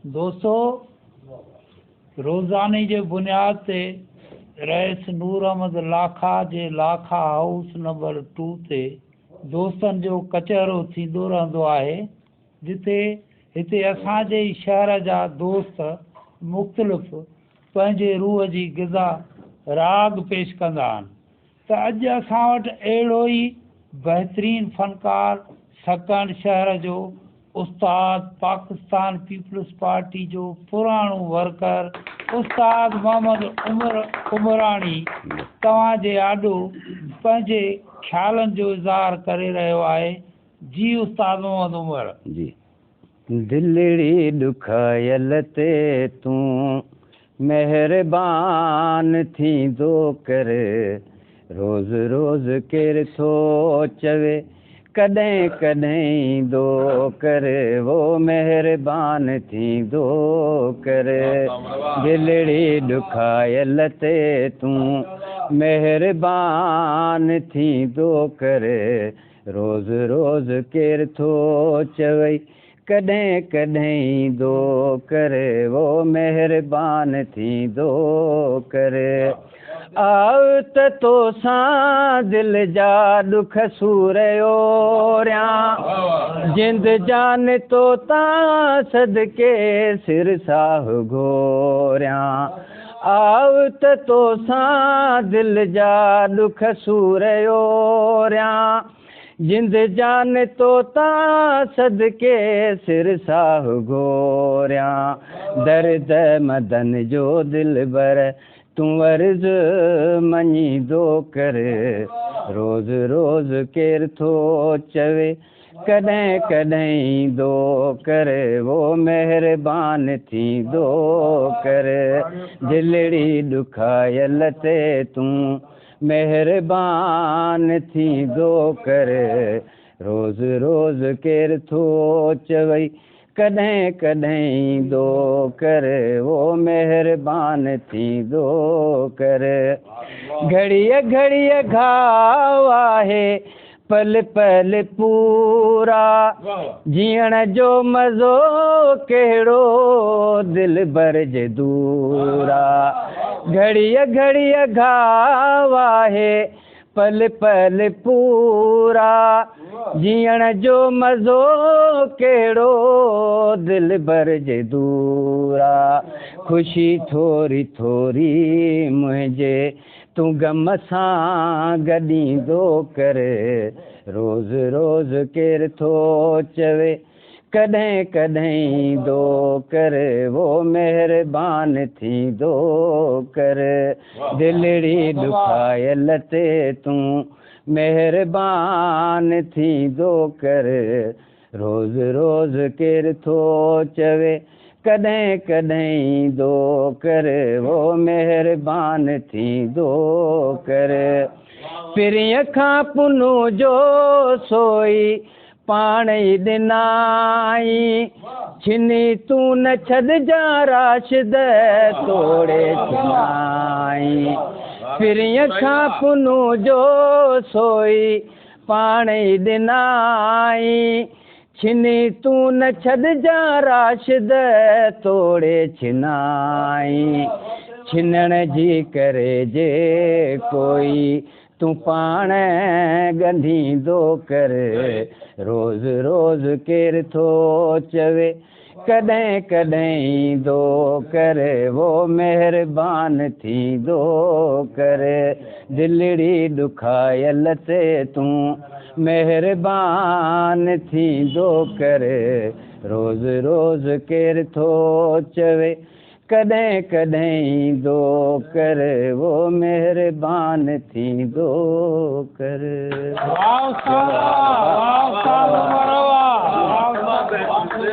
दोस्तों, रोज़ानी जे बुनियाद ते रईस नूर अहमद लाखा जे लाखा हाउस नंबर 2 ते दोस्तनि जो कचहरो थींदो रहंदो आहे, हिते असांजे ई शहर जा दोस्त मुख़्तलिफ़ पंहिंजे रूह जी ग़िज़ा राग पेश कंदा आहिनि। त अॼु असां वटि अहिड़ो ई बहितरीनु फ़नकार सकंड शहर जो उस्ताद पाकिस्तान पीपल्स पार्टी जो पुराणो वर्कर उस्ताद मोहम्मद उमराणी तव्हांजे आॾो पंहिंजे ख़्यालनि जो इज़हार करे रहियो आहे। जी उस्ताद मोहम्मद उमर जी। दिलड़ी ॾुखायल ते तूं महिरबान थींदो कर, रोज़ रोज़ केर थो चवे कॾहिं कॾहिं ईंदो कर, वो महिरबान थींदो कर। दिलड़ी ॾुखायल ते तूं महिरबान थींदो कर, रोज़ रोज़ केर थो चवे कॾहिं कॾहिं ईंदो कर, वो महिरबान थींदो कर। आव त तोसां दिल जा ॾुख सूरियोरियां, जिंद जान तो तां सदके सिर साह घोरियां। आव त तोसां दिल जा ॾुख सूरियोरियां, जिंद जान तो तां सदके सिर साह घोरियां। दर्द मदन जो दिल बर तूं अर्ज़ मञींदो कर, रोज़ रोज़ केर थो चवे कॾहिं कॾहिं ईंदो कर, वो महिरबान थींदो कर। दिलड़ी ॾुखायल ते तूं महिरबान थींदो कर, रोज़ रोज़ केर थो चवे कॾहिं कॾहिं ईंदो कर, वो महिरबान थींदो कर। घड़ीअ घड़ीअ घाव आहे पल पल पूरा, जीअण जो मज़ो कहिड़ो दिल भर जे दूरा। घड़ीअ घड़ीअ घाव आहे पल पल पूरा, जीअण जो मज़ो कहिड़ो दिल भर जे दूरा। ख़ुशी थोरी थोरी मुंहिंजे तूं गम सां गॾींदो कर, रोज़ रोज़ केर थो चवे कॾहिं कॾहिं ईंदो कर, वो महिरबान थींदो कर। दिलड़ी ॾुखायल ते तूं महिरबान थींदो कर, रोज़ रोज़ केर थो चवे कॾहिं कॾहिं ईंदो कर, वो महिरबान थींदो कर। पिरीअ खां पुनू जो सोई पाण ई ॾिनाई, छिनी तूं न छॾजां राशिद तोड़े छिनाई। पिरीअ खां पुनू जो सोई पाण ई ॾिनाई, छिनी तूं न छॾजां राशिद तोड़े छिनाई। छिनण जी करे जे कोई तूं पाण ॻंढींदो कर, रोज़ रोज़ केर थो चवे कॾहिं कॾहिं ईंदो कर, वो महिरबान थींदो कर। दिलड़ी ॾुखायल ते तूं महिरबान थींदो कर, रोज़ रोज़ केर थो चवे कॾहिं कॾहिं ईंदो कर, वो महिरबान थींदो कर।